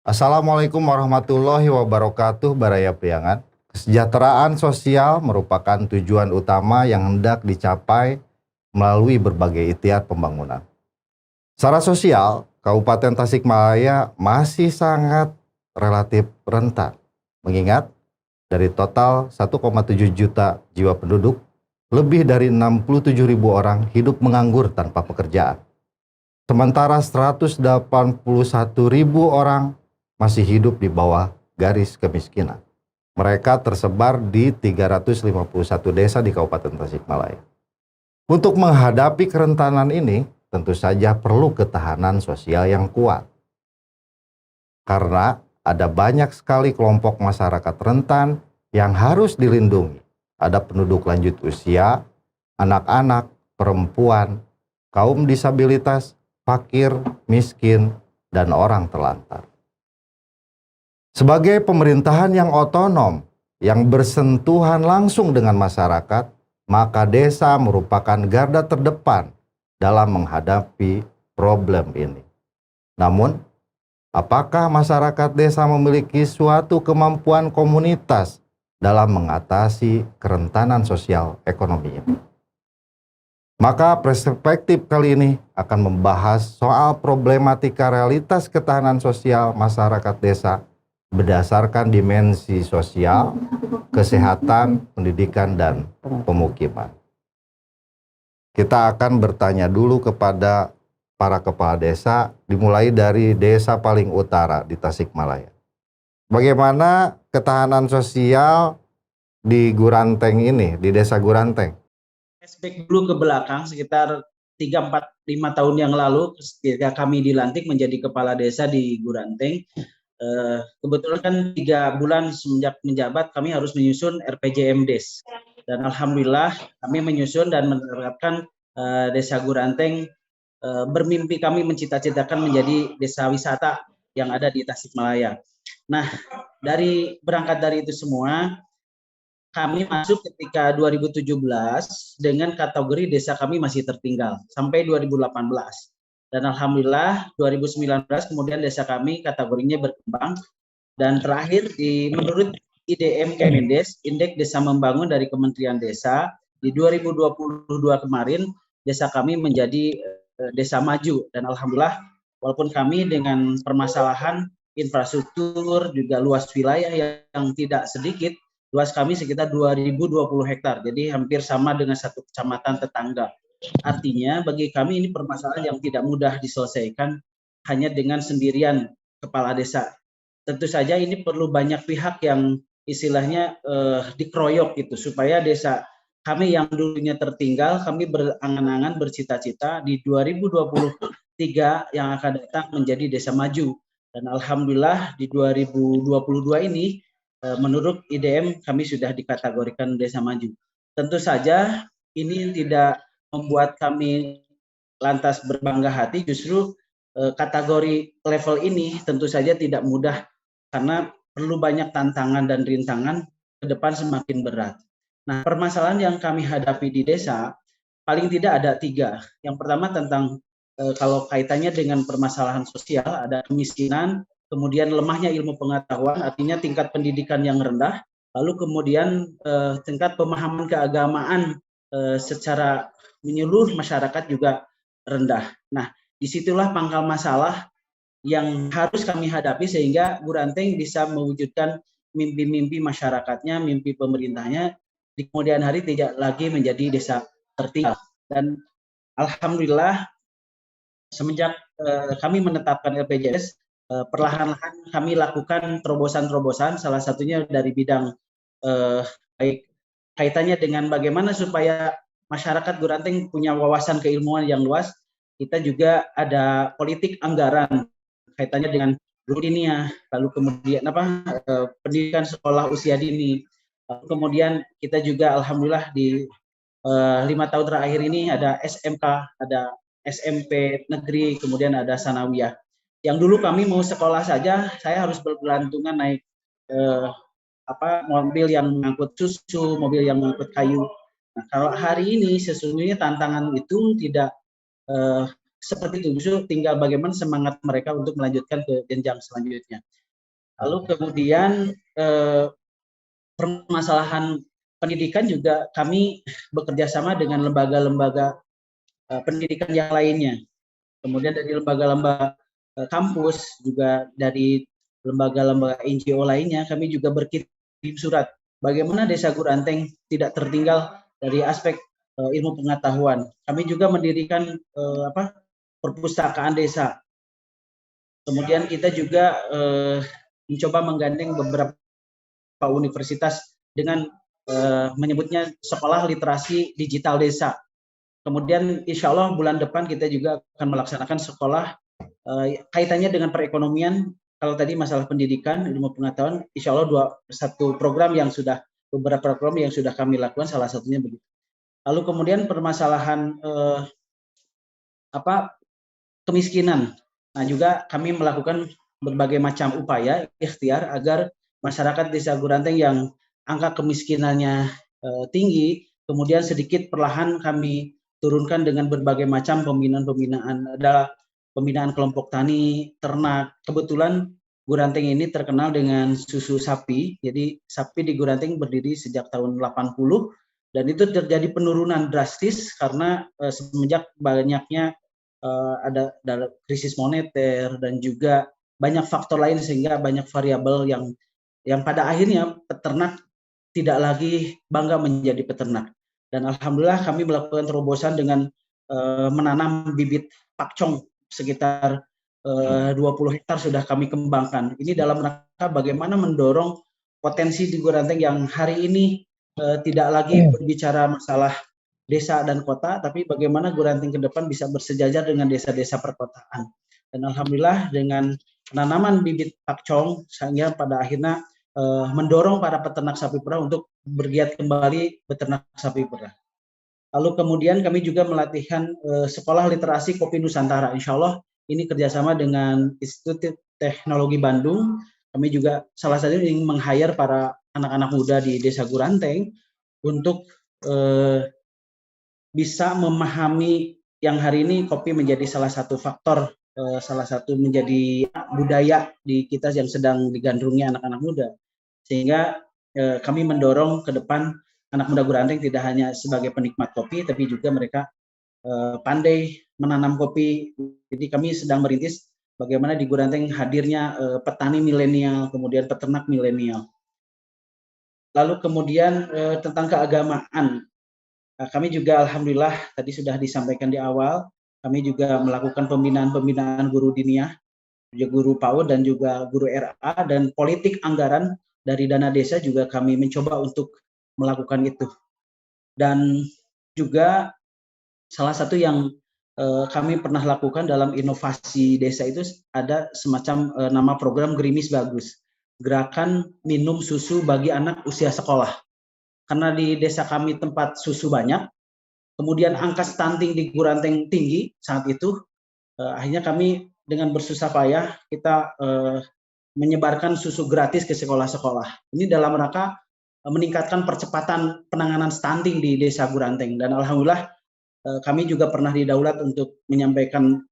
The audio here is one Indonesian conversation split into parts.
Assalamualaikum warahmatullahi wabarakatuh, Baraya Priangan. Kesejahteraan sosial merupakan tujuan utama yang hendak dicapai melalui berbagai ikhtiar pembangunan. Secara sosial, Kabupaten Tasikmalaya masih sangat relatif rentan. Mengingat dari total 1,7 juta jiwa penduduk, lebih dari 67.000 orang hidup menganggur tanpa pekerjaan. Sementara 181.000 orang masih hidup di bawah garis kemiskinan. Mereka tersebar di 351 desa di Kabupaten Tasikmalaya. Untuk menghadapi kerentanan ini, tentu saja perlu ketahanan sosial yang kuat. Karena ada banyak sekali kelompok masyarakat rentan yang harus dilindungi. Ada penduduk lanjut usia, anak-anak, perempuan, kaum disabilitas, fakir, miskin, dan orang terlantar. Sebagai pemerintahan yang otonom, yang bersentuhan langsung dengan masyarakat, maka desa merupakan garda terdepan dalam menghadapi problem ini. Namun, apakah masyarakat desa memiliki suatu kemampuan komunitas dalam mengatasi kerentanan sosial ekonomi ini? Maka perspektif kali ini akan membahas soal problematika realitas ketahanan sosial masyarakat desa berdasarkan dimensi sosial, kesehatan, pendidikan, dan pemukiman. Kita akan bertanya dulu kepada para kepala desa, dimulai dari desa paling utara di Tasikmalaya. Bagaimana ketahanan sosial di Guranteng ini, di desa Guranteng? Flashback dulu ke belakang sekitar 3, 4, 5 tahun yang lalu ketika kami dilantik menjadi kepala desa di Guranteng. Kebetulan kan 3 bulan semenjak menjabat kami harus menyusun RPJMDes, dan alhamdulillah kami menyusun dan menerapkan desa Guranteng. Bermimpi kami mencita-citakan menjadi desa wisata yang ada di Tasikmalaya. Nah, berangkat dari itu semua, kami masuk ketika 2017 dengan kategori desa kami masih tertinggal sampai 2018. Dan alhamdulillah 2019 kemudian desa kami kategorinya berkembang, dan terakhir menurut IDM Kemendes, Indeks Desa Membangun dari Kementerian Desa, di 2022 kemarin desa kami menjadi desa maju, dan alhamdulillah walaupun kami dengan permasalahan infrastruktur juga luas wilayah yang tidak sedikit, luas kami sekitar 2020 hektar, jadi hampir sama dengan satu kecamatan tetangga. Artinya bagi kami ini permasalahan yang tidak mudah diselesaikan hanya dengan sendirian kepala desa. Tentu saja ini perlu banyak pihak yang istilahnya dikeroyok gitu, supaya desa kami yang dulunya tertinggal, kami berangan-angan bercita-cita di 2023 yang akan datang menjadi desa maju. Dan alhamdulillah di 2022 ini menurut IDM kami sudah dikategorikan desa maju. Tentu saja ini tidak membuat kami lantas berbangga hati, justru kategori level ini tentu saja tidak mudah karena perlu banyak tantangan dan rintangan ke depan semakin berat. Nah, permasalahan yang kami hadapi di desa paling tidak ada 3. Yang pertama tentang kalau kaitannya dengan permasalahan sosial, ada kemiskinan, kemudian lemahnya ilmu pengetahuan, artinya tingkat pendidikan yang rendah, lalu kemudian tingkat pemahaman keagamaan secara menyeluruh masyarakat juga rendah. Nah, disitulah pangkal masalah yang harus kami hadapi sehingga Guranteng bisa mewujudkan mimpi-mimpi masyarakatnya, mimpi pemerintahnya, di kemudian hari tidak lagi menjadi desa tertinggal. Dan alhamdulillah semenjak kami menetapkan RPJS, perlahan-lahan kami lakukan terobosan-terobosan, salah satunya dari bidang baik kaitannya dengan bagaimana supaya masyarakat Guranteng punya wawasan keilmuan yang luas. Kita juga ada politik anggaran kaitannya dengan guru dinia, lalu kemudian pendidikan sekolah usia dini. Lalu kemudian kita juga alhamdulillah di 5 tahun terakhir ini ada SMK, ada SMP negeri, kemudian ada sanawiyah. Yang dulu kami mau sekolah saja, saya harus bergelantungan naik mobil yang mengangkut susu, mobil yang mengangkut kayu. Nah, kalau hari ini sesungguhnya tantangan itu tidak seperti itu, justru tinggal bagaimana semangat mereka untuk melanjutkan ke jenjang selanjutnya. Lalu kemudian permasalahan pendidikan juga kami bekerja sama dengan lembaga-lembaga pendidikan yang lainnya. Kemudian dari lembaga-lembaga kampus, juga dari lembaga-lembaga NGO lainnya, kami juga berkirim surat bagaimana Desa Guranteng tidak tertinggal dari aspek ilmu pengetahuan. Kami juga mendirikan perpustakaan desa. Kemudian kita juga mencoba menggandeng beberapa universitas dengan menyebutnya sekolah literasi digital desa. Kemudian insya Allah bulan depan kita juga akan melaksanakan sekolah kaitannya dengan perekonomian. Kalau tadi masalah pendidikan, ilmu pengetahuan, insya Allah beberapa program yang sudah kami lakukan, salah satunya begitu. Lalu kemudian permasalahan kemiskinan. Nah, juga kami melakukan berbagai macam upaya ikhtiar agar masyarakat Desa Guranteng yang angka kemiskinannya tinggi, kemudian sedikit perlahan kami turunkan dengan berbagai macam pembinaan. Ada pembinaan kelompok tani, ternak. Kebetulan Guranteng ini terkenal dengan susu sapi. Jadi sapi di Guranteng berdiri sejak tahun 80 dan itu terjadi penurunan drastis karena semenjak banyaknya ada krisis moneter dan juga banyak faktor lain sehingga banyak variabel yang pada akhirnya peternak tidak lagi bangga menjadi peternak. Dan alhamdulillah kami melakukan terobosan dengan menanam bibit pakcong sekitar 20 hektar sudah kami kembangkan. Ini dalam rangka bagaimana mendorong potensi di Guranteng yang hari ini tidak lagi berbicara masalah desa dan kota, tapi bagaimana Guranteng ke depan bisa bersejajar dengan desa-desa perkotaan. Dan alhamdulillah dengan penanaman bibit pakcong sehingga pada akhirnya mendorong para peternak sapi perah untuk bergiat kembali beternak sapi perah. Lalu kemudian kami juga melatihkan sekolah literasi kopi Nusantara. Insya Allah ini kerjasama dengan Institut Teknologi Bandung. Kami juga salah satunya ingin meng-hire para anak-anak muda di Desa Guranteng untuk bisa memahami yang hari ini kopi menjadi salah satu faktor, salah satu menjadi budaya di kita yang sedang digandrungi anak-anak muda. Sehingga kami mendorong ke depan anak muda Guranteng tidak hanya sebagai penikmat kopi, tapi juga mereka pandai menanam kopi. Jadi kami sedang merintis bagaimana di Guranteng hadirnya petani milenial, kemudian peternak milenial. Lalu kemudian tentang keagamaan. Kami juga alhamdulillah tadi sudah disampaikan di awal, kami juga melakukan pembinaan guru diniyah, guru PAUD dan juga guru RA, dan politik anggaran dari dana desa juga kami mencoba untuk melakukan itu. Dan juga salah satu yang kami pernah lakukan dalam inovasi desa itu ada semacam nama program Gerimis Bagus, gerakan minum susu bagi anak usia sekolah. Karena di desa kami tempat susu banyak, kemudian angka stunting di Guranteng tinggi saat itu, akhirnya kami dengan bersusah payah kita menyebarkan susu gratis ke sekolah-sekolah. Ini dalam rangka meningkatkan percepatan penanganan stunting di Desa Guranteng. Dan alhamdulillah kami juga pernah didaulat untuk menyampaikan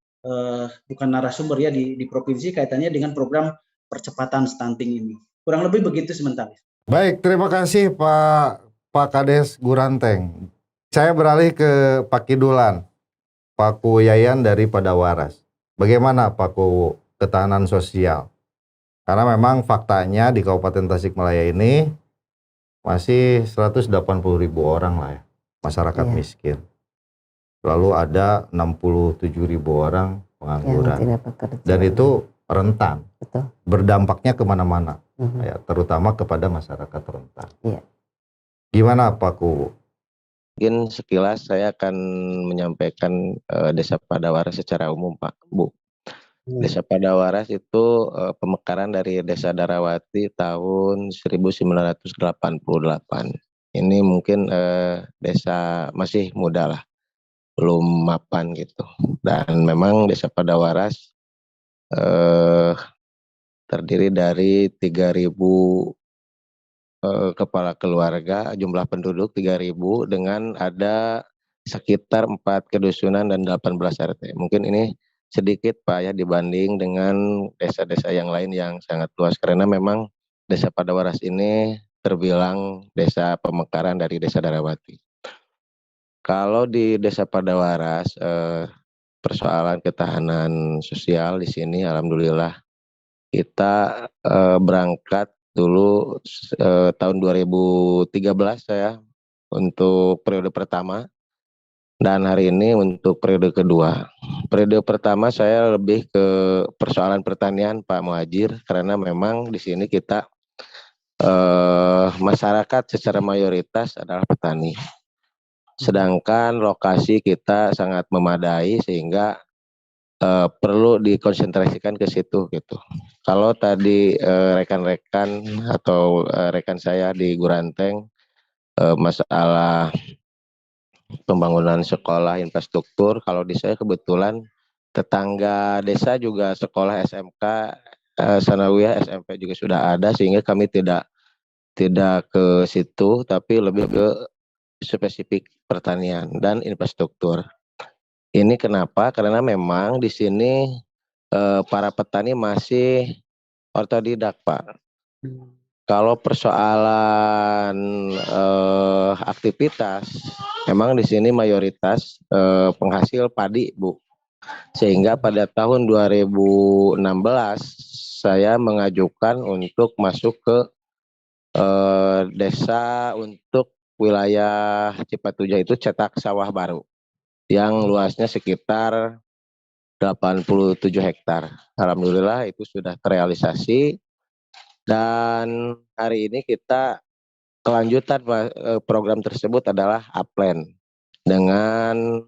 bukan narasumber ya di provinsi kaitannya dengan program percepatan stunting ini. Kurang lebih begitu sementara. Baik, terima kasih Pak Kades Guranteng. Saya beralih ke Pak Kidulan, Pak Ku Yayan dari Padawaras. Bagaimana Pak Ku ketahanan sosial? Karena memang faktanya di Kabupaten Tasikmalaya ini masih 180.000 orang lah ya, masyarakat miskin. Lalu ada 67.000 orang pengangguran. Dan itu rentan. Betul. Berdampaknya kemana-mana. Ya, terutama kepada masyarakat rentan. Gimana Pak Ku? Mungkin sekilas saya akan menyampaikan Desa Padawaras secara umum Pak, Bu. Desa Padawaras itu pemekaran dari Desa Darawati tahun 1988. Ini mungkin desa masih muda lah, belum mapan gitu. Dan memang Desa Padawaras terdiri dari 3.000 kepala keluarga, jumlah penduduk 3.000 dengan ada sekitar 4 kedusunan dan 18 RT. Mungkin ini sedikit Pak ya dibanding dengan desa-desa yang lain yang sangat luas, karena memang Desa Padawaras ini terbilang desa pemekaran dari Desa Darawati. Kalau di Desa Padawaras, persoalan ketahanan sosial di sini alhamdulillah kita berangkat dulu tahun 2013 saya untuk periode pertama, dan hari ini untuk periode kedua. Periode pertama saya lebih ke persoalan pertanian Pak Muhajir, karena memang di sini kita masyarakat secara mayoritas adalah petani. Sedangkan lokasi kita sangat memadai sehingga perlu dikonsentrasikan ke situ gitu. Kalau tadi rekan-rekan atau rekan saya di Guranteng masalah pembangunan sekolah infrastruktur, kalau di saya kebetulan tetangga desa juga sekolah SMK Sanawiyah SMP juga sudah ada, sehingga kami tidak ke situ tapi lebih ke spesifik pertanian dan infrastruktur. Ini kenapa? Karena memang di sini para petani masih otodidak, Pak. Kalau persoalan aktivitas, memang di sini mayoritas penghasil padi, Bu. Sehingga pada tahun 2016 saya mengajukan untuk masuk ke desa untuk wilayah Cipatujah itu cetak sawah baru yang luasnya sekitar 87 hektar. Alhamdulillah itu sudah terrealisasi, dan hari ini kita kelanjutan program tersebut adalah upland dengan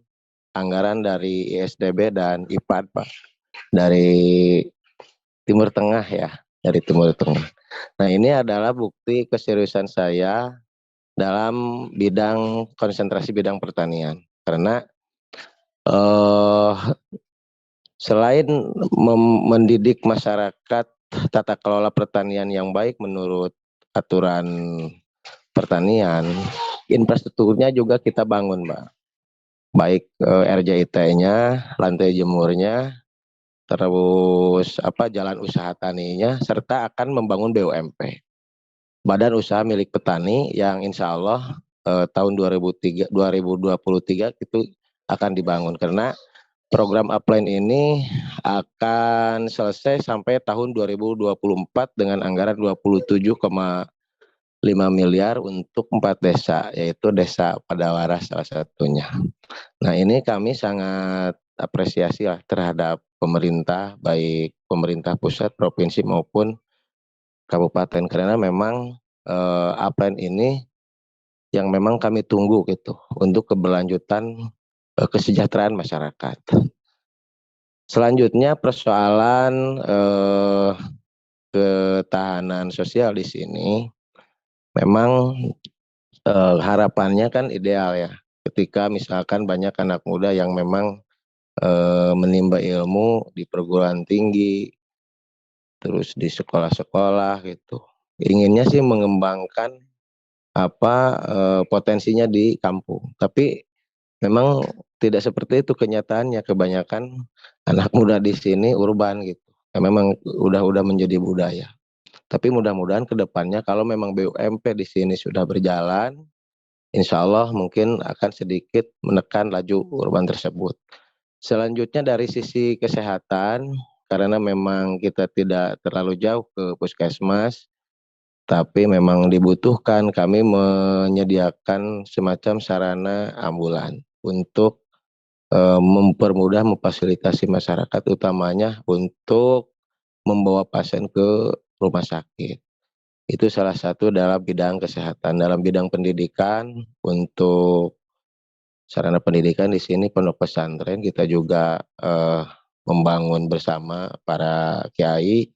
anggaran dari ISDB dan IPAD, Pak, dari Timur Tengah ya, dari Timur Tengah. Nah, ini adalah bukti keseriusan saya dalam bidang konsentrasi bidang pertanian, karena selain mendidik masyarakat tata kelola pertanian yang baik menurut aturan pertanian, infrastrukturnya juga kita bangun, Mbak. Baik RJIT-nya, lantai jemurnya, terus jalan usaha taninya, serta akan membangun BUMP, Badan Usaha Milik Petani, yang insya Allah tahun 2023 itu akan dibangun, karena program upline ini akan selesai sampai tahun 2024 dengan anggaran 27,5 miliar untuk 4 desa, yaitu Desa Padawaras salah satunya. Nah, ini kami sangat apresiasi lah terhadap pemerintah, baik pemerintah pusat, provinsi maupun kabupaten, karena memang upline ini yang memang kami tunggu gitu untuk keberlanjutan kesejahteraan masyarakat. Selanjutnya persoalan ketahanan sosial di sini, memang harapannya kan ideal ya, ketika misalkan banyak anak muda yang memang menimba ilmu di perguruan tinggi, terus di sekolah-sekolah gitu. Inginnya sih mengembangkan potensinya di kampung. Tapi memang tidak seperti itu kenyataannya. Kebanyakan anak muda di sini urban gitu. Ya, memang udah menjadi budaya. Tapi mudah-mudahan ke depannya kalau memang BUMP di sini sudah berjalan, insya Allah mungkin akan sedikit menekan laju urban tersebut. Selanjutnya dari sisi kesehatan, karena memang kita tidak terlalu jauh ke puskesmas, tapi memang dibutuhkan kami menyediakan semacam sarana ambulan untuk mempermudah, memfasilitasi masyarakat, utamanya untuk membawa pasien ke rumah sakit. Itu salah satu dalam bidang kesehatan. Dalam bidang pendidikan, untuk sarana pendidikan di sini pondok pesantren kita juga membangun bersama para kiai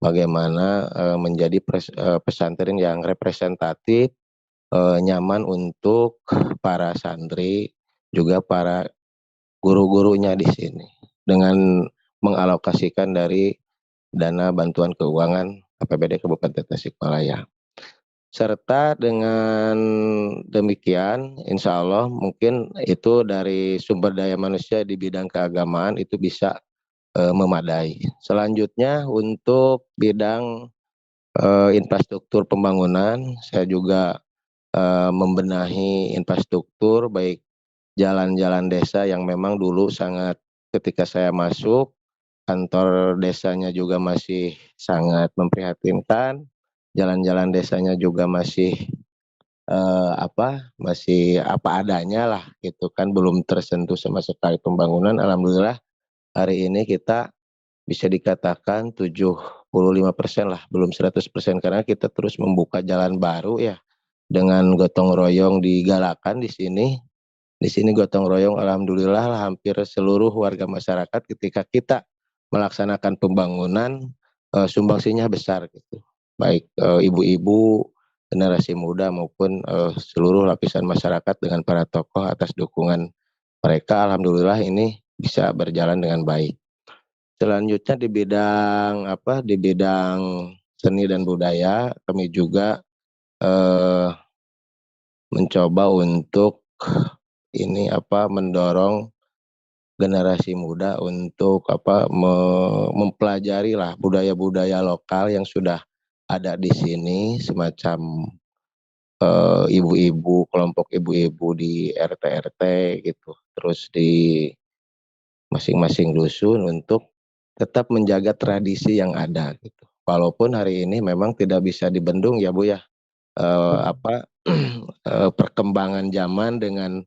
bagaimana menjadi pesantren yang representatif, nyaman untuk para santri, juga para guru-gurunya di sini, dengan mengalokasikan dari dana bantuan keuangan APBD Kabupaten Tasikmalaya. serta dengan demikian insya Allah mungkin itu dari sumber daya manusia di bidang keagamaan itu bisa memadai. Selanjutnya untuk bidang infrastruktur pembangunan, saya juga membenahi infrastruktur baik jalan-jalan desa yang memang dulu sangat ketika saya masuk kantor desanya juga masih sangat memprihatinkan, jalan-jalan desanya juga masih masih apa adanya lah gitu kan, belum tersentuh sama sekali pembangunan. Alhamdulillah hari ini kita bisa dikatakan 75% lah, belum 100% karena kita terus membuka jalan baru ya dengan gotong royong digalakan di sini. Di sini gotong royong alhamdulillah lah, hampir seluruh warga masyarakat ketika kita melaksanakan pembangunan sumbangsinya besar gitu. Baik ibu-ibu, generasi muda maupun seluruh lapisan masyarakat dengan para tokoh atas dukungan mereka, alhamdulillah ini bisa berjalan dengan baik. Selanjutnya di bidang seni dan budaya kami juga mencoba untuk mendorong generasi muda untuk mempelajari lah budaya-budaya lokal yang sudah ada di sini, semacam ibu-ibu, kelompok ibu-ibu di RT-RT gitu, terus di masing-masing dusun untuk tetap menjaga tradisi yang ada gitu. Walaupun hari ini memang tidak bisa dibendung ya Bu ya, perkembangan zaman dengan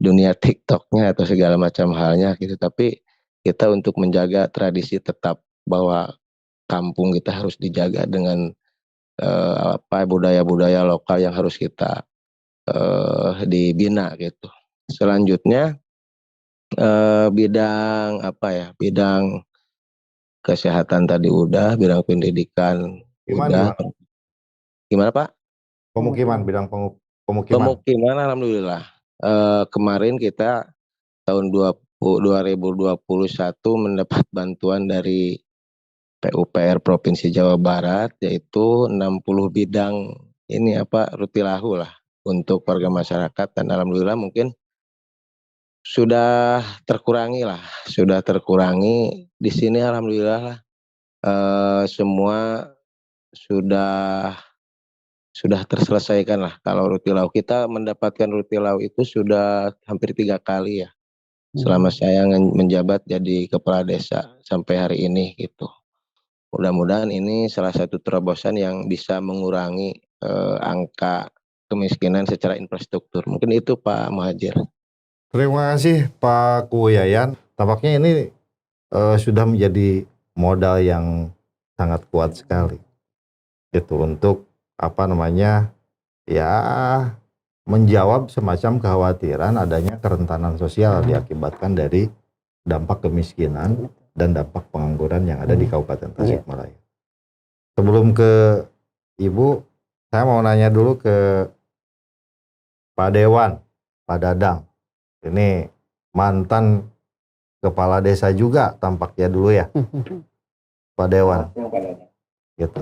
dunia TikToknya atau segala macam halnya gitu, tapi kita untuk menjaga tradisi tetap bahwa kampung kita harus dijaga dengan budaya-budaya lokal yang harus kita dibina gitu. Selanjutnya bidang kesehatan tadi udah, bidang pendidikan udah. Gimana? Gimana Pak? Pemukiman, bidang pemukiman. Pemukiman alhamdulillah. Kemarin kita tahun 2021 mendapat bantuan dari PUPR Provinsi Jawa Barat yaitu 60 bidang rutilahu lah untuk warga masyarakat, dan alhamdulillah mungkin sudah terkurangi di sini alhamdulillah lah, semua sudah terselesaikan lah. Kalau rutilau kita mendapatkan rutilau itu sudah hampir 3 kali ya selama saya menjabat jadi kepala desa sampai hari ini gitu. Mudah-mudahan ini salah satu terobosan yang bisa mengurangi angka kemiskinan secara infrastruktur. Mungkin itu Pak Muhajir. Terima kasih Pak Kuyayan. Tampaknya ini sudah menjadi modal yang sangat kuat sekali. Gitu untuk menjawab semacam kekhawatiran adanya kerentanan sosial diakibatkan dari dampak kemiskinan dan dampak pengangguran yang ada di Kabupaten Tasikmalaya. Sebelum ke Ibu, saya mau nanya dulu ke Pak Dewan, Pak Dadang. Ini mantan kepala desa juga tampaknya dulu ya, Pak Dewan. Gitu.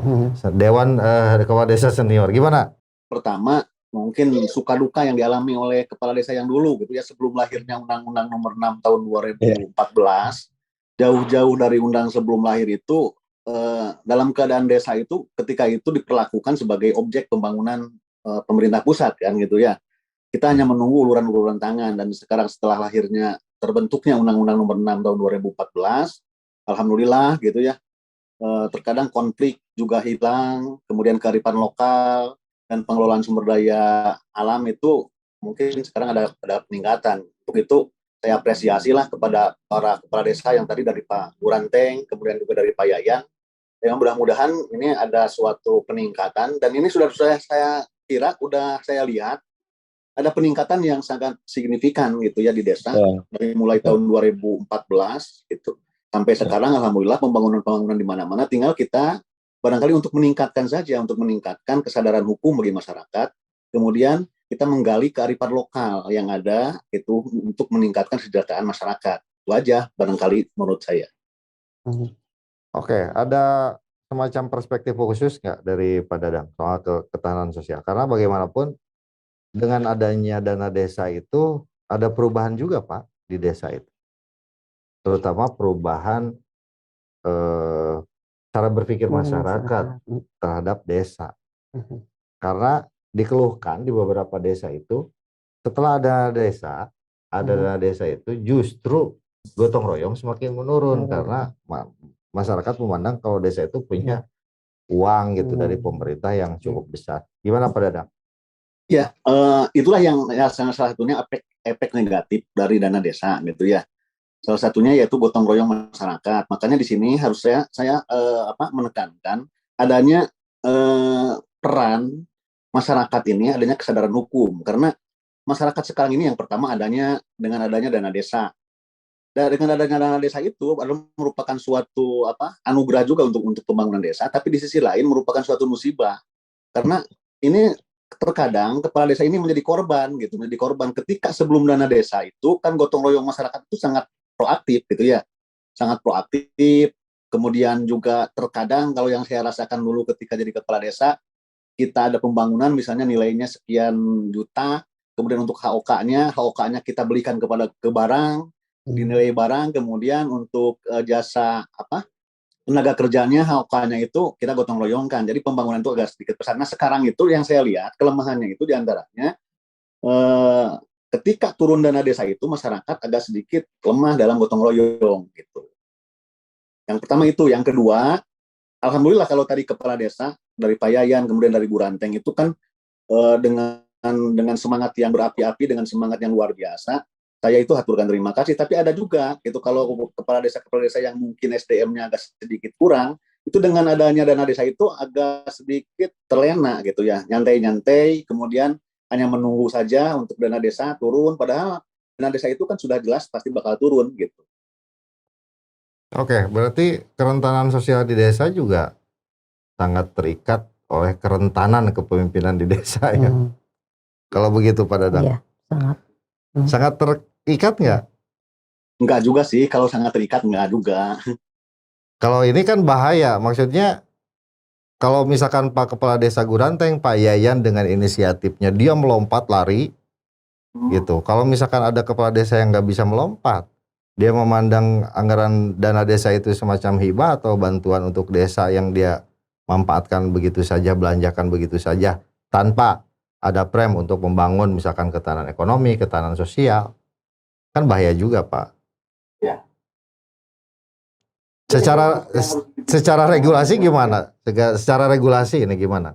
Dewan kepala desa senior, gimana? Pertama, mungkin suka duka yang dialami oleh kepala desa yang dulu gitu ya, sebelum lahirnya Undang-Undang Nomor 6 tahun 2014. Jauh-jauh dari undang sebelum lahir itu, dalam keadaan desa itu ketika itu diperlakukan sebagai objek pembangunan pemerintah pusat kan gitu ya. Kita hanya menunggu uluran-uluran tangan, dan sekarang setelah lahirnya terbentuknya Undang-Undang Nomor 6 tahun 2014, alhamdulillah gitu ya, terkadang konflik juga hilang, kemudian kearifan lokal dan pengelolaan sumber daya alam itu mungkin sekarang ada peningkatan. Untuk itu saya apresiasi lah kepada para kepala desa yang tadi dari Pak Guranteng, kemudian juga dari Pak Yayan. Yang mudah-mudahan ini ada suatu peningkatan, dan ini sudah saya kira, sudah saya lihat ada peningkatan yang sangat signifikan gitu ya di desa, dari mulai tahun 2014 gitu sampai sekarang. Alhamdulillah pembangunan di mana-mana, tinggal kita barangkali untuk meningkatkan kesadaran hukum bagi masyarakat, kemudian kita menggali kearifan lokal yang ada itu untuk meningkatkan kesejahteraan masyarakat. Itu aja barangkali menurut saya. Oke, ada semacam perspektif khusus nggak dari Pak Dadang soal ketahanan sosial? Karena bagaimanapun dengan adanya dana desa itu ada perubahan juga Pak di desa itu, terutama perubahan eh, cara berpikir masyarakat terhadap desa. Karena dikeluhkan di beberapa desa itu setelah ada dana desa itu justru gotong royong semakin menurun karena masyarakat memandang kalau desa itu punya uang gitu dari pemerintah yang cukup besar. Gimana Pak Dadang? Ya, itulah yang ya, salah satunya efek negatif dari dana desa gitu ya. Salah satunya yaitu gotong royong masyarakat. Makanya di sini harus saya menekankan adanya peran masyarakat ini, adanya kesadaran hukum. Karena masyarakat sekarang ini yang pertama dengan adanya dana desa. Dan dengan adanya dana desa itu adalah merupakan suatu anugerah juga untuk pembangunan desa, tapi di sisi lain merupakan suatu musibah. Karena ini terkadang kepala desa ini menjadi korban ketika sebelum dana desa itu kan gotong royong masyarakat itu sangat proaktif gitu ya, sangat proaktif. Kemudian juga terkadang kalau yang saya rasakan dulu ketika jadi kepala desa, kita ada pembangunan misalnya nilainya sekian juta, kemudian untuk HOK-nya kita belikan ke barang, dinilai barang, kemudian untuk jasa tenaga kerjanya, HOK-nya itu kita gotong royongkan. Jadi pembangunan itu agak sedikit besar. Nah sekarang itu yang saya lihat kelemahannya itu diantaranya ketika turun dana desa itu masyarakat agak sedikit lemah dalam gotong royong gitu. Yang pertama itu, yang kedua, alhamdulillah kalau tadi kepala desa dari Pak Yayan kemudian dari Bu Ranteng itu kan dengan semangat yang berapi-api, dengan semangat yang luar biasa. Saya itu haturkan terima kasih, tapi ada juga gitu kalau kepala desa yang mungkin SDM-nya agak sedikit kurang, itu dengan adanya dana desa itu agak sedikit terlena gitu ya, nyantai-nyantai, kemudian hanya menunggu saja untuk dana desa turun, padahal dana desa itu kan sudah jelas pasti bakal turun gitu. Oke, berarti kerentanan sosial di desa juga sangat terikat oleh kerentanan kepemimpinan di desa ya. Kalau begitu Pak Dadang. Iya, sangat. Sangat terikat nggak? Enggak juga sih, kalau sangat terikat enggak juga. Kalau ini kan bahaya, maksudnya kalau misalkan Pak Kepala Desa Guranteng, Pak Yayan dengan inisiatifnya dia melompat lari gitu. Kalau misalkan ada kepala desa yang nggak bisa melompat, dia memandang anggaran dana desa itu semacam hibah atau bantuan untuk desa yang dia manfaatkan begitu saja, belanjakan begitu saja tanpa ada prem untuk membangun misalkan ketahanan ekonomi, ketahanan sosial, kan bahaya juga Pak. Ya. Secara regulasi gimana? Secara regulasi ini gimana?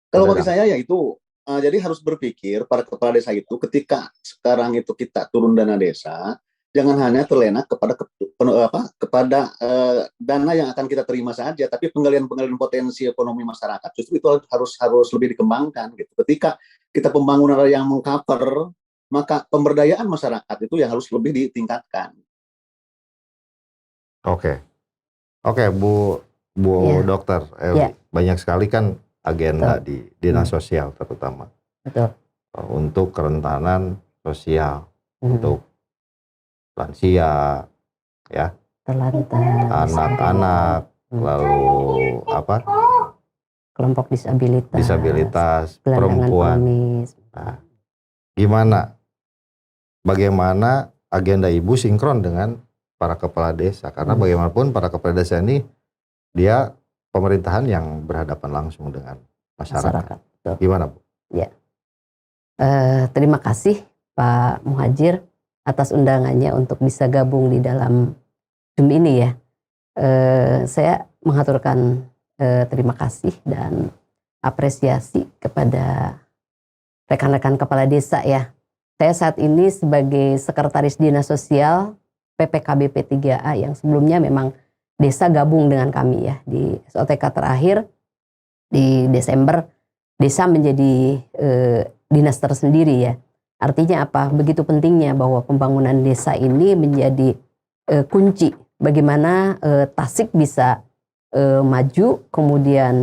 Kalau bagi saya ya itu, jadi harus berpikir para kepala desa itu ketika sekarang itu kita turun dana desa, jangan hanya terlena kepada dana yang akan kita terima saja, tapi penggalian potensi ekonomi masyarakat justru itu harus lebih dikembangkan gitu. Ketika kita pembangunan yang mengcover, maka pemberdayaan masyarakat itu yang harus lebih ditingkatkan. Oke, Bu Ya. Dokter, Ya. banyak sekali kan agenda Betul. di dinas sosial terutama Betul. untuk kerentanan sosial, untuk lansia, ya, Terlantar, anak-anak, lalu kelompok disabilitas, gelandangan perempuan. kronis. Nah, bagaimana agenda Ibu sinkron dengan para kepala desa? Karena bagaimanapun para kepala desa ini dia pemerintahan yang berhadapan langsung dengan masyarakat. Betul. Gimana Bu? Ya. Terima kasih Pak Muhajir atas undangannya untuk bisa gabung di dalam Zoom ini ya. Saya mengaturkan terima kasih dan apresiasi kepada rekan-rekan kepala desa ya. Saya saat ini sebagai Sekretaris Dinas Sosial PPKB P3A yang sebelumnya memang desa gabung dengan kami ya. Di SOTK terakhir di Desember, desa menjadi dinas tersendiri ya. Artinya apa? Begitu pentingnya bahwa pembangunan desa ini menjadi kunci bagaimana Tasik bisa maju, kemudian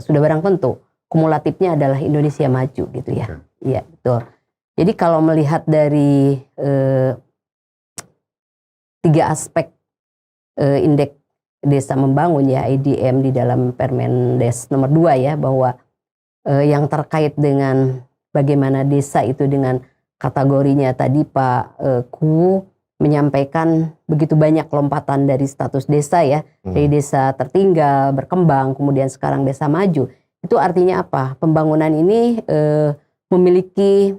sudah barang tentu kumulatifnya adalah Indonesia maju gitu ya. Iya, betul. Jadi kalau melihat dari 3 aspek indeks Desa Membangun ya, IDM, di dalam Permendes nomor 2 ya, bahwa yang terkait dengan bagaimana desa itu dengan kategorinya tadi Pak Ku menyampaikan begitu banyak lompatan dari status desa ya, dari desa tertinggal, berkembang, kemudian sekarang desa maju. Itu artinya apa? Pembangunan ini memiliki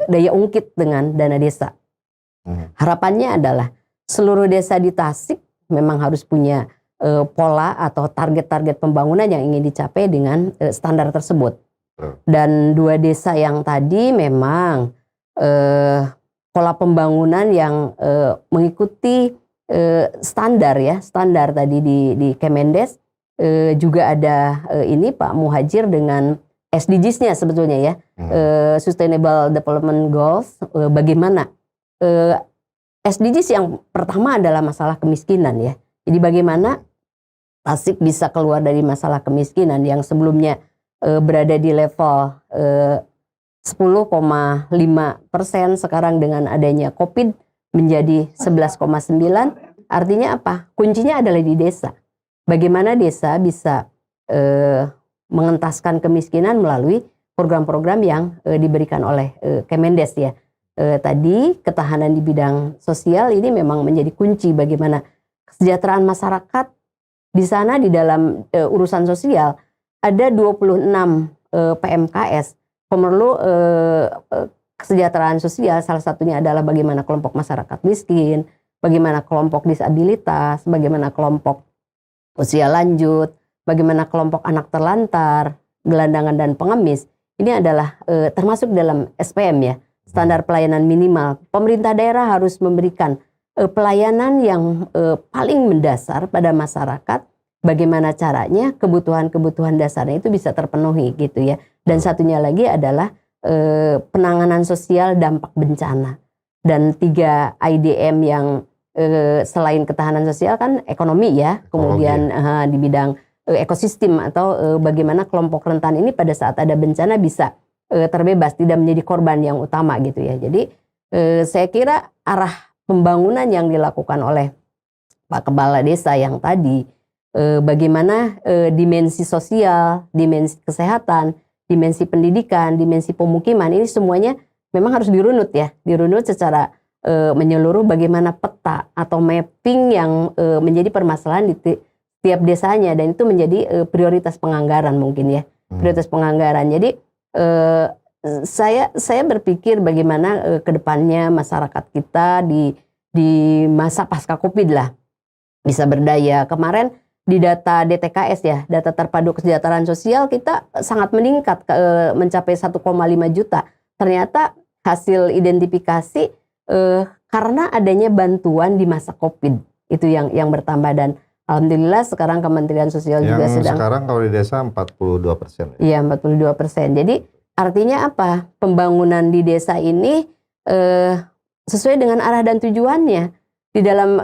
daya ungkit dengan dana desa. Harapannya adalah seluruh desa di Tasik memang harus punya pola atau target-target pembangunan yang ingin dicapai dengan standar tersebut. Dan 2 desa yang tadi memang pola pembangunan yang mengikuti standar ya, standar tadi di Kemendes. Juga ada ini Pak Muhajir dengan SDGs-nya sebetulnya ya, Sustainable Development Goals. Bagaimana SDGs yang pertama adalah masalah kemiskinan ya. Jadi bagaimana Tasik bisa keluar dari masalah kemiskinan yang sebelumnya berada di level 10,5%, sekarang dengan adanya COVID menjadi 11,9%. Artinya apa? Kuncinya adalah di desa. Bagaimana desa bisa mengentaskan kemiskinan melalui program-program yang diberikan oleh Kemendes ya. Tadi ketahanan di bidang sosial ini memang menjadi kunci bagaimana kesejahteraan masyarakat di sana. Di dalam urusan sosial ada 26 PMKS, pemerlu kesejahteraan sosial. Salah satunya adalah bagaimana kelompok masyarakat miskin, bagaimana kelompok disabilitas, bagaimana kelompok usia lanjut, bagaimana kelompok anak terlantar, gelandangan dan pengemis. Ini adalah termasuk dalam SPM ya, standar pelayanan minimal. Pemerintah daerah harus memberikan pelayanan yang paling mendasar pada masyarakat. Bagaimana caranya kebutuhan-kebutuhan dasarnya itu bisa terpenuhi gitu ya. Dan satunya lagi adalah penanganan sosial dampak bencana. Dan 3 IDM yang selain ketahanan sosial kan ekonomi ya, kemudian di bidang ekosistem atau bagaimana kelompok rentan ini pada saat ada bencana bisa terbebas, tidak menjadi korban yang utama gitu ya. Jadi saya kira arah pembangunan yang dilakukan oleh Pak Kepala Desa yang tadi, bagaimana dimensi sosial, dimensi kesehatan, dimensi pendidikan, dimensi pemukiman, ini semuanya memang harus dirunut ya, dirunut secara menyeluruh, bagaimana peta atau mapping yang menjadi permasalahan di tiap desanya, dan itu menjadi prioritas penganggaran mungkin ya, prioritas penganggaran. Jadi saya berpikir bagaimana kedepannya masyarakat kita di masa pasca COVID lah bisa berdaya. Kemarin di data DTKS ya, data terpadu kesejahteraan sosial, kita sangat meningkat mencapai 1,5 juta. Ternyata hasil identifikasi karena adanya bantuan di masa COVID itu yang bertambah, dan alhamdulillah sekarang Kementerian Sosial juga sedang. Sekarang kalau di desa 42%. Iya, 42%. Jadi artinya apa? Pembangunan di desa ini sesuai dengan arah dan tujuannya di dalam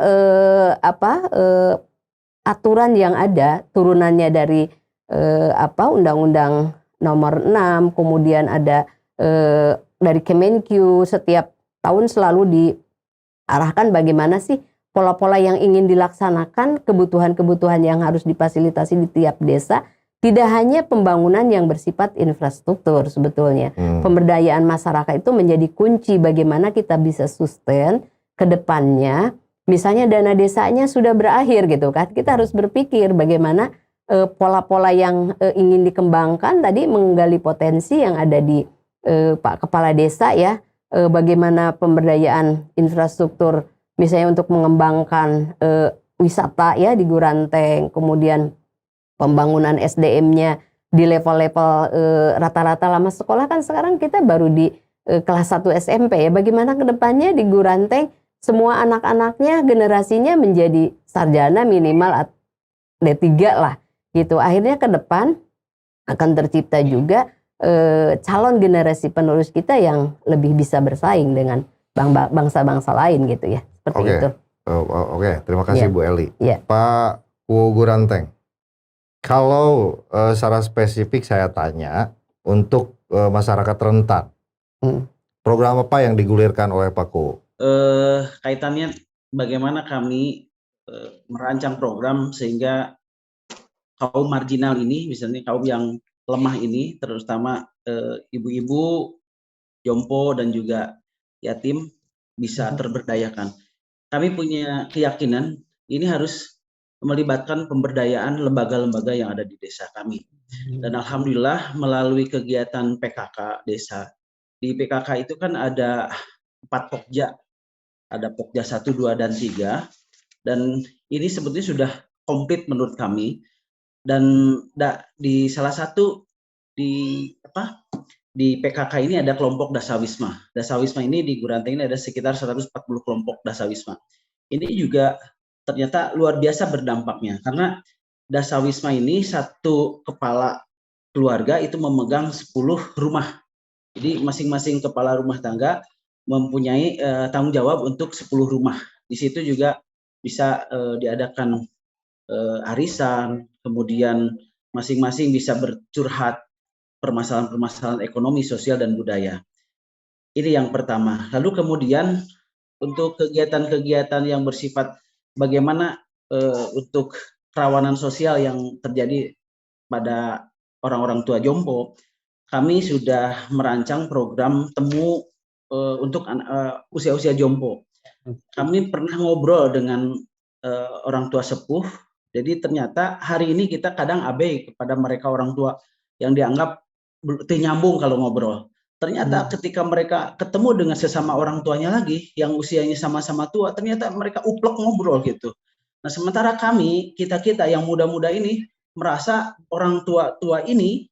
aturan yang ada, turunannya dari Undang-Undang Nomor 6, kemudian ada dari Kemenkyu. Setiap tahun selalu diarahkan bagaimana sih pola-pola yang ingin dilaksanakan, kebutuhan-kebutuhan yang harus difasilitasi di tiap desa. Tidak hanya pembangunan yang bersifat infrastruktur sebetulnya. Pemberdayaan masyarakat itu menjadi kunci bagaimana kita bisa sustain ke depannya. Misalnya dana desanya sudah berakhir gitu kan, kita harus berpikir bagaimana pola-pola yang ingin dikembangkan, tadi menggali potensi yang ada di Pak Kepala Desa ya, bagaimana pemberdayaan infrastruktur misalnya untuk mengembangkan wisata ya di Guranteng, kemudian pembangunan SDM-nya di level-level rata-rata lama sekolah kan sekarang kita baru di kelas 1 SMP ya, bagaimana ke depannya di Guranteng semua anak-anaknya generasinya menjadi sarjana minimal D3 lah gitu. Akhirnya ke depan akan tercipta juga calon generasi penerus kita yang lebih bisa bersaing dengan bangsa-bangsa lain gitu ya. Seperti itu. Oke, terima kasih Bu Eli. Yeah. Pak Guranteng, kalau secara spesifik saya tanya untuk masyarakat rentan, program apa yang digulirkan oleh Pak Ku? Kaitannya bagaimana kami merancang program sehingga kaum marginal ini, misalnya kaum yang lemah ini, terutama ibu-ibu, jompo dan juga yatim bisa terberdayakan. Kami punya keyakinan ini harus melibatkan pemberdayaan lembaga-lembaga yang ada di desa kami. Dan alhamdulillah melalui kegiatan PKK desa, di PKK itu kan ada 4 pokja, ada pokja 1, 2, dan 3, dan ini sebetulnya sudah komplit menurut kami. Dan di salah satu di PKK ini ada kelompok Dasawisma. Dasawisma ini di Guranteng ini ada sekitar 140 kelompok Dasawisma. Ini juga ternyata luar biasa berdampaknya karena Dasawisma ini satu kepala keluarga itu memegang 10 rumah. Jadi masing-masing kepala rumah tangga mempunyai tanggung jawab untuk 10 rumah. Di situ juga bisa diadakan arisan, kemudian masing-masing bisa bercurhat permasalahan-permasalahan ekonomi, sosial, dan budaya. Ini yang pertama. Lalu kemudian untuk kegiatan-kegiatan yang bersifat bagaimana untuk kerawanan sosial yang terjadi pada orang-orang tua jompo, kami sudah merancang program temu untuk usia-usia jompo. Kami pernah ngobrol dengan orang tua sepuh, jadi ternyata hari ini kita kadang abai kepada mereka orang tua yang dianggap nyambung kalau ngobrol. Ternyata ketika mereka ketemu dengan sesama orang tuanya lagi yang usianya sama-sama tua, ternyata mereka uplek ngobrol gitu. Nah, sementara kami, kita-kita yang muda-muda ini merasa orang tua-tua ini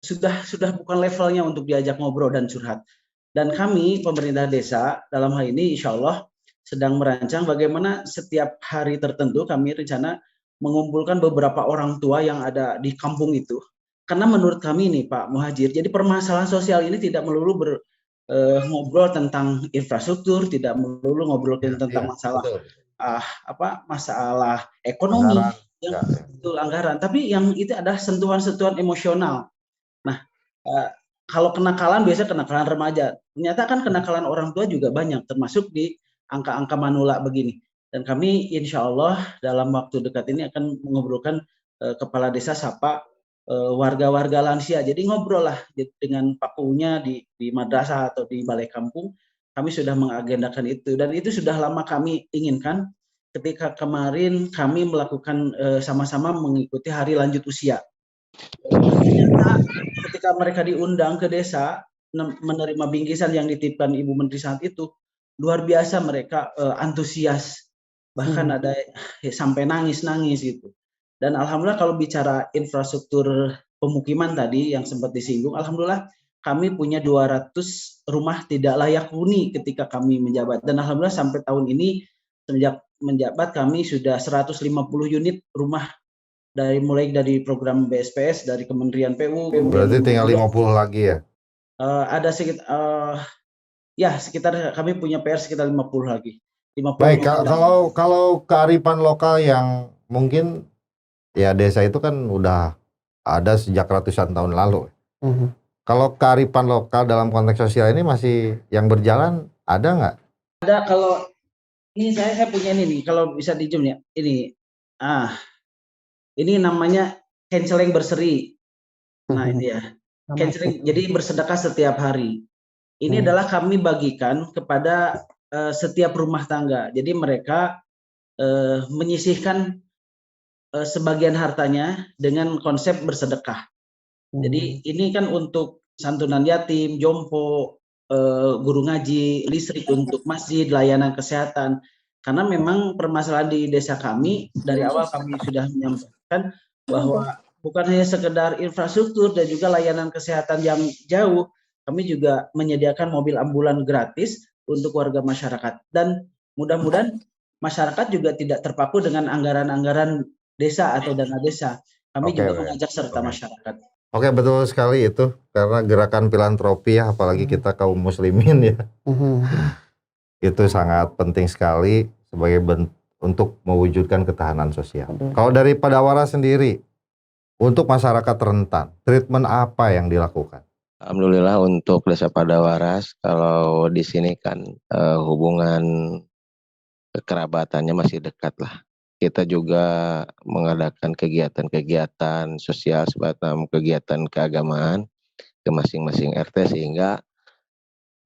sudah bukan levelnya untuk diajak ngobrol dan curhat. Dan kami, pemerintah desa, dalam hal ini insya Allah sedang merancang bagaimana setiap hari tertentu kami rencana mengumpulkan beberapa orang tua yang ada di kampung itu. Karena menurut kami nih Pak Muhajir, jadi permasalahan sosial ini tidak melulu ngobrol tentang infrastruktur, tidak melulu ngobrol tentang masalah masalah ekonomi, anggaran, tapi yang itu adalah sentuhan-sentuhan emosional. Nah, kalau kenakalan biasa kenakalan remaja, ternyata kan kenakalan orang tua juga banyak, termasuk di angka-angka manula begini. Dan kami insya Allah dalam waktu dekat ini akan mengobrolkan kepala desa sapa warga-warga lansia. Jadi ngobrol lah dengan pakunya di madrasah atau di balai kampung. Kami sudah mengagendakan itu dan itu sudah lama kami inginkan. Ketika kemarin kami melakukan sama-sama mengikuti hari lanjut usia. Ternyata ketika mereka diundang ke desa menerima bingkisan yang dititipkan Ibu Menteri saat itu, luar biasa mereka antusias, bahkan ada sampai nangis-nangis gitu. Dan alhamdulillah kalau bicara infrastruktur pemukiman tadi yang sempat disinggung, alhamdulillah kami punya 200 rumah tidak layak huni ketika kami menjabat. Dan alhamdulillah sampai tahun ini sejak menjabat kami sudah 150 unit rumah mulai dari program BSPS dari Kementerian PU. Berarti tinggal 50 lagi ya? Ada sekitar kami punya PR sekitar 50 lagi. 50 Baik, kalau kearifan lokal yang mungkin ya desa itu kan udah ada sejak ratusan tahun lalu. Kalau kearifan lokal dalam konteks sosial ini masih yang berjalan ada nggak? Ada. Kalau ini saya punya ini nih, kalau bisa di zoom ya. Ini namanya canceling berseri. Nah ini ya, canceling. Jadi bersedekah setiap hari. Ini adalah kami bagikan kepada setiap rumah tangga. Jadi mereka menyisihkan sebagian hartanya dengan konsep bersedekah. Jadi ini kan untuk santunan yatim, jompo, guru ngaji, listrik untuk masjid, layanan kesehatan. Karena memang permasalahan di desa kami dari awal kami sudah menyampaikan bahwa bukan hanya sekedar infrastruktur dan juga layanan kesehatan yang jauh, kami juga menyediakan mobil ambulan gratis untuk warga masyarakat. Dan mudah-mudahan masyarakat juga tidak terpaku dengan anggaran-anggaran desa atau dana desa. Kami juga mengajak serta masyarakat. Oke, betul sekali itu. Karena gerakan filantropi ya, apalagi kita kaum muslimin ya. Itu sangat penting sekali sebagai untuk mewujudkan ketahanan sosial. Kalau dari Padawara sendiri, untuk masyarakat rentan, treatment apa yang dilakukan? Alhamdulillah untuk Desa Padawaras, kalau di sini kan hubungan kekerabatannya masih dekat lah. kita juga mengadakan kegiatan-kegiatan sosial semacam kegiatan keagamaan ke masing-masing RT sehingga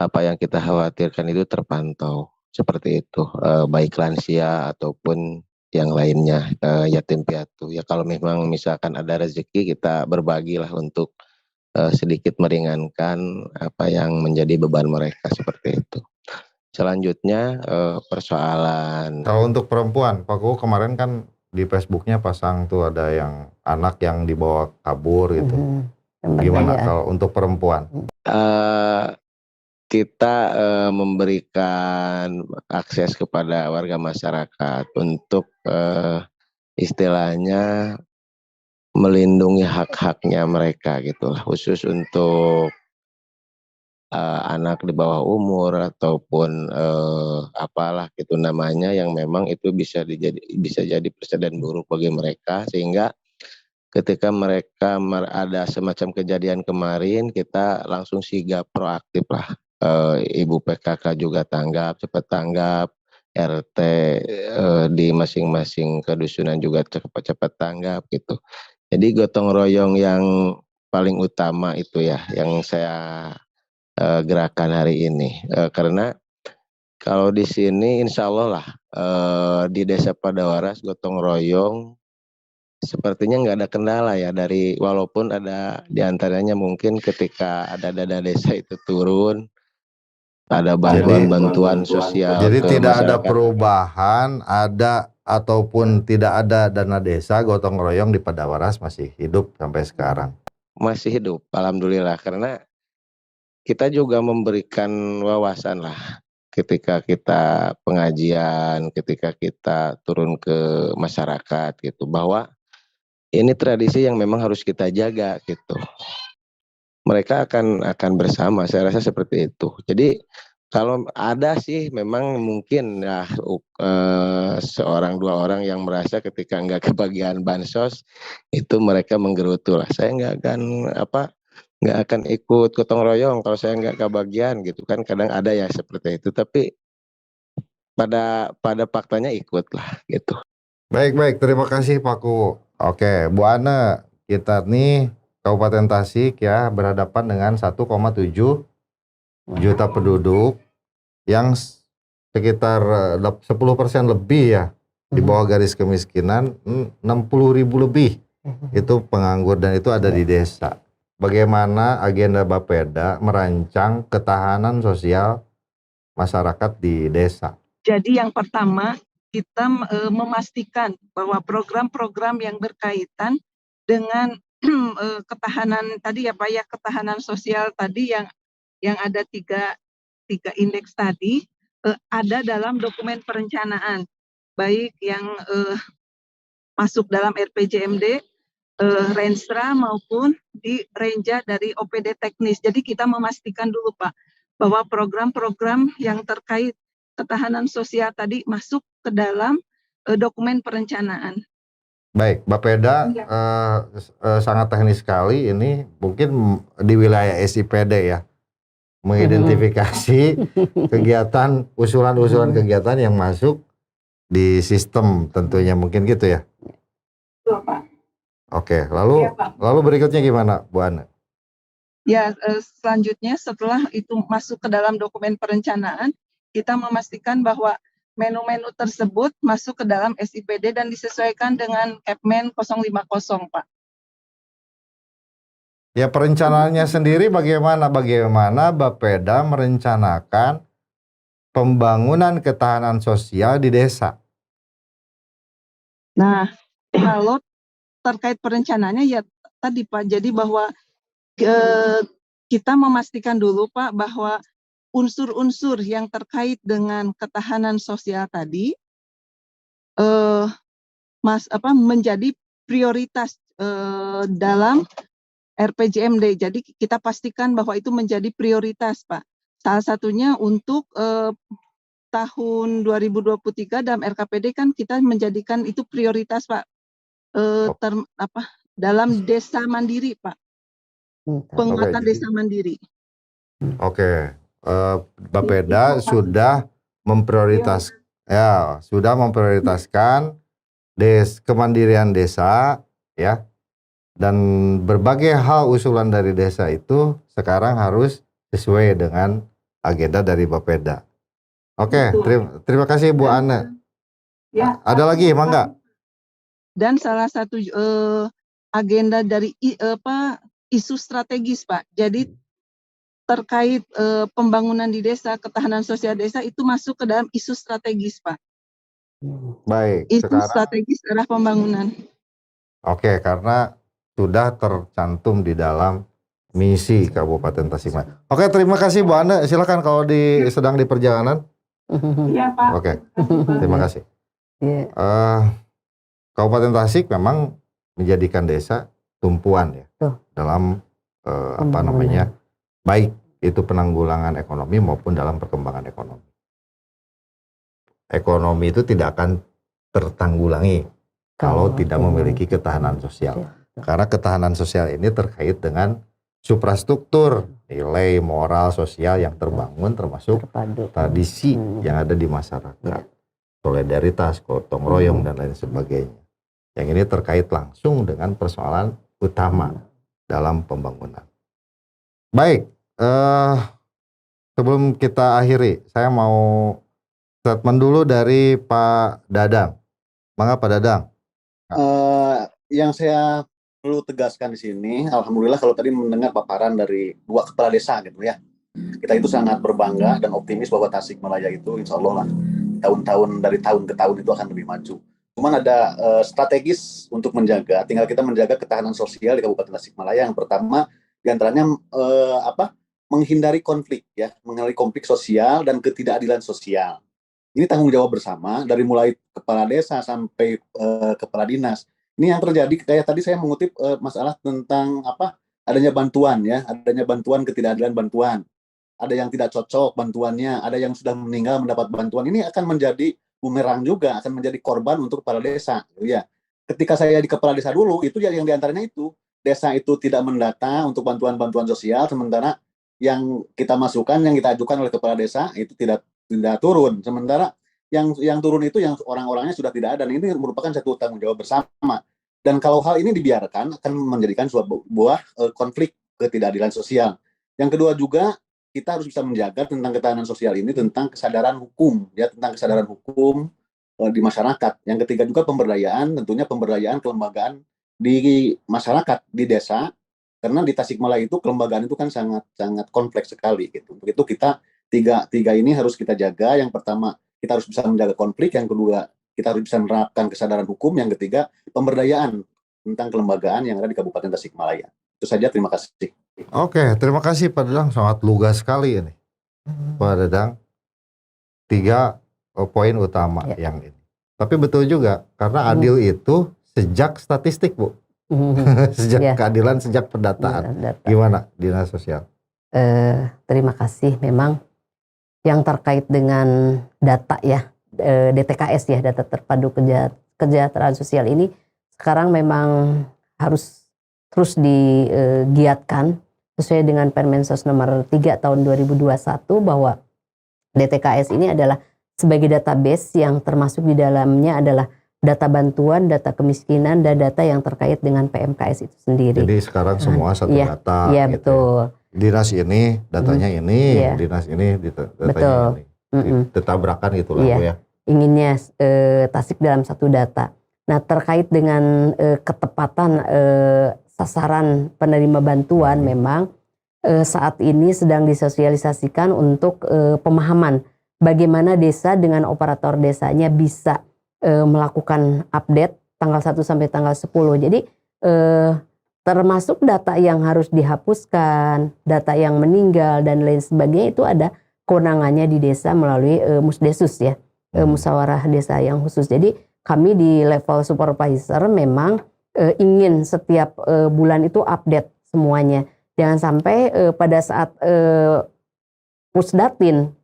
apa yang kita khawatirkan itu terpantau seperti itu, baik lansia ataupun yang lainnya, yatim piatu. Ya kalau memang misalkan ada rezeki kita berbagilah untuk sedikit meringankan apa yang menjadi beban mereka seperti itu. Selanjutnya persoalan Kalau untuk perempuan, Pak Kuku kemarin kan di Facebooknya pasang tuh ada yang anak yang dibawa kabur gitu. Gimana kalau untuk perempuan? Kita memberikan akses kepada warga masyarakat untuk istilahnya melindungi hak-haknya mereka gitulah, khusus untuk anak di bawah umur ataupun apalah gitu namanya yang memang itu bisa jadi presiden buruk bagi mereka, sehingga ketika mereka ada semacam kejadian kemarin kita langsung sigap proaktif lah, Ibu PKK juga cepat tanggap, RT di masing-masing kedusunan juga cepat tanggap gitu. Jadi gotong royong yang paling utama itu ya yang saya gerakan hari ini, karena kalau di sini insya Allah lah di Desa Padawaras gotong royong sepertinya nggak ada kendala ya, dari walaupun ada diantaranya mungkin ketika ada dana desa itu turun, ada bantuan-bantuan sosial Jadi ke tidak ada masyarakat. perubahan, ada ataupun tidak ada dana desa, gotong royong di Padawaras masih hidup sampai sekarang. Masih hidup, alhamdulillah, karena kita juga memberikan wawasan lah ketika kita pengajian, ketika kita turun ke masyarakat gitu, bahwa ini tradisi yang memang harus kita jaga gitu. Mereka akan bersama, saya rasa seperti itu. Jadi kalau ada sih memang mungkin ya seorang dua orang yang merasa ketika nggak kebagian bansos itu mereka menggerutu lah. Saya nggak akan ikut gotong royong kalau saya nggak kebagian gitu kan, kadang ada ya seperti itu, tapi pada faktanya ikut lah gitu. Baik, terima kasih Pak Ku. Oke, Bu Ana, kita nih Kabupaten Tasik ya berhadapan dengan 1,7 juta penduduk yang sekitar 10% lebih ya di bawah garis kemiskinan, 60.000 lebih itu penganggur dan itu ada di desa. Bagaimana agenda Bapeda merancang ketahanan sosial masyarakat di desa? Jadi yang pertama kita memastikan bahwa program-program yang berkaitan dengan ketahanan tadi ya Pak ya, ketahanan sosial tadi yang ada tiga indeks tadi ada dalam dokumen perencanaan, baik yang masuk dalam RPJMD, Renstra maupun di Renja dari OPD teknis. Jadi kita memastikan dulu Pak bahwa program-program yang terkait ketahanan sosial tadi masuk ke dalam dokumen perencanaan. Baik, Bapeda sangat teknis sekali ini, mungkin di wilayah SIPD ya, mengidentifikasi kegiatan, usulan-usulan kegiatan yang masuk di sistem tentunya, mungkin gitu ya. Betul, Pak. Oke, lalu berikutnya gimana, Bu Ana? Ya, selanjutnya setelah itu masuk ke dalam dokumen perencanaan, kita memastikan bahwa menu-menu tersebut masuk ke dalam SIPD dan disesuaikan dengan Kepmen 050, Pak. Ya, perencanaannya sendiri bagaimana Bapeda merencanakan pembangunan ketahanan sosial di desa? Nah, kalau terkait perencanaannya ya tadi Pak, jadi bahwa kita memastikan dulu Pak bahwa unsur-unsur yang terkait dengan ketahanan sosial tadi menjadi prioritas dalam RPJMD. Jadi kita pastikan bahwa itu menjadi prioritas Pak. Salah satunya untuk tahun 2023 dalam RKPD kan kita menjadikan itu prioritas Pak. Dalam desa mandiri Pak, penguatan desa mandiri. Oke, Bapeda sudah memprioritaskan kemandirian desa ya, dan berbagai hal usulan dari desa itu sekarang harus sesuai dengan agenda dari Bapeda. Oke, terima kasih Bu Ana. Ya, Ada lagi, Mangga? dan salah satu agenda dari isu strategis, Pak. Jadi terkait pembangunan di desa, ketahanan sosial desa itu masuk ke dalam isu strategis, Pak. Baik, Isu sekarang strategis arah pembangunan. oke, karena sudah tercantum di dalam misi Kabupaten Tasikmalaya. Oke, terima kasih Bu Ana. Silakan kalau sedang di perjalanan. Iya, Pak. Oke, terima kasih. Iya. Kabupaten Tasik memang menjadikan desa tumpuan ya dalam apa namanya, baik itu penanggulangan ekonomi maupun dalam perkembangan ekonomi. Ekonomi itu tidak akan tertanggulangi kalau tidak memiliki ketahanan sosial. Karena ketahanan sosial ini terkait dengan suprastruktur, nilai moral sosial yang terbangun, termasuk tradisi yang ada di masyarakat, solidaritas, gotong royong dan lain sebagainya. Yang ini terkait langsung dengan persoalan utama dalam pembangunan. Baik, sebelum kita akhiri, saya mau statement dulu dari Pak Dadang. Mangga Pak Dadang. Yang saya perlu tegaskan di sini, alhamdulillah kalau tadi mendengar paparan dari 2 kepala desa gitu ya, kita itu sangat berbangga dan optimis bahwa Tasikmalaya itu insya Allah lah tahun-tahun dari tahun ke tahun itu akan lebih maju. Cuman ada strategis untuk menjaga, tinggal kita menjaga ketahanan sosial di Kabupaten Tasikmalaya. Yang pertama diantaranya menghindari konflik ya, menghindari konflik sosial dan ketidakadilan sosial. Ini tanggung jawab bersama dari mulai kepala desa sampai kepala dinas. Ini yang terjadi kayak tadi saya mengutip masalah tentang adanya bantuan ya, adanya bantuan ketidakadilan bantuan. Ada yang tidak cocok bantuannya, ada yang sudah meninggal mendapat bantuan. Ini akan menjadi bumerang juga, akan menjadi korban untuk kepala desa. Ya, ketika saya di kepala desa dulu itu yang diantaranya itu desa itu tidak mendata untuk bantuan-bantuan sosial, sementara yang kita masukkan, yang kita ajukan oleh kepala desa itu tidak turun, sementara yang turun itu yang orang-orangnya sudah tidak ada. Dan ini merupakan satu tanggung jawab bersama. Dan kalau hal ini dibiarkan akan menjadikan sebuah konflik ketidakadilan sosial. Yang kedua juga kita harus bisa menjaga tentang ketahanan sosial ini tentang kesadaran hukum ya, tentang kesadaran hukum di masyarakat. Yang ketiga juga pemberdayaan, tentunya pemberdayaan kelembagaan di masyarakat di desa, karena di Tasikmalaya itu kelembagaan itu kan sangat kompleks sekali gitu. Untuk itu kita tiga ini harus kita jaga. Yang pertama kita harus bisa menjaga konflik, yang kedua kita harus bisa menerapkan kesadaran hukum, yang ketiga pemberdayaan tentang kelembagaan yang ada di Kabupaten Tasikmalaya. Itu saja, terima kasih. Oke, terima kasih Pak Dadang, sangat lugas sekali ini Pak Dadang. 3 poin utama yang ini. Tapi betul juga karena adil itu sejak statistik Bu. Sejak keadilan, sejak pendataan. Gimana Dinas Sosial? Terima kasih. Memang yang terkait dengan data ya, DTKS ya, data terpadu kesejahteraan sosial ini sekarang memang harus terus digiatkan sesuai dengan Permensos nomor 3 tahun 2021 bahwa DTKS ini adalah sebagai database yang termasuk di dalamnya adalah data bantuan, data kemiskinan, dan data yang terkait dengan PMKS itu sendiri. Jadi sekarang semua satu data. Iya, gitu. Betul. Dinas ini datanya ini, dinas ini datanya ini. Ditabrakan gitu lah Bu ya. Inginnya Tasik dalam satu data. Nah, terkait dengan ketepatan sasaran penerima bantuan memang saat ini sedang disosialisasikan untuk pemahaman bagaimana desa dengan operator desanya bisa melakukan update tanggal 1 sampai tanggal 10. Jadi termasuk data yang harus dihapuskan, data yang meninggal dan lain sebagainya itu ada kewenangannya di desa melalui Musdesus ya, musyawarah desa yang khusus. Jadi kami di level supervisor memang ingin setiap bulan itu update semuanya. Jangan sampai pada saat Pusdatin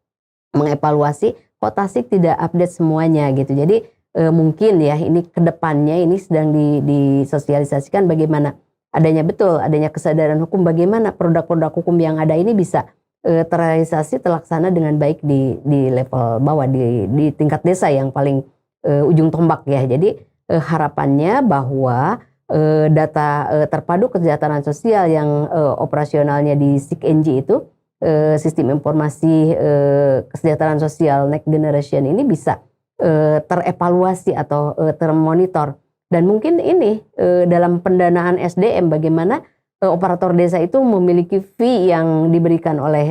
mengevaluasi kok Tasik tidak update semuanya gitu. Jadi mungkin ya ini kedepannya ini sedang disosialisasikan bagaimana adanya kesadaran hukum, bagaimana produk-produk hukum yang ada ini bisa terrealisasi terlaksana dengan baik di level bawah, di tingkat desa yang paling ujung tombak ya. Jadi harapannya bahwa data terpadu kesejahteraan sosial yang operasionalnya di SIKNJ itu, sistem informasi kesejahteraan sosial next generation ini bisa terevaluasi atau termonitor. Dan mungkin ini dalam pendanaan SDM bagaimana operator desa itu memiliki fee yang diberikan oleh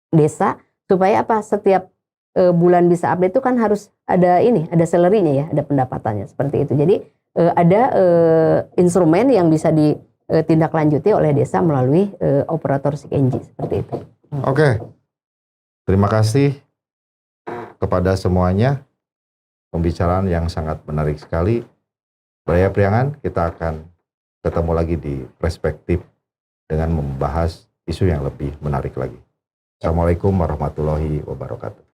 desa supaya apa, setiap bulan bisa update itu kan harus ada ada salary-nya ya, ada pendapatannya seperti itu. Jadi ada instrumen yang bisa ditindaklanjuti oleh desa melalui operator SIKNJ seperti itu. Oke. Terima kasih kepada semuanya. Pembicaraan yang sangat menarik sekali. Braya Priangan, kita akan ketemu lagi di Perspektif dengan membahas isu yang lebih menarik lagi. Assalamualaikum warahmatullahi wabarakatuh.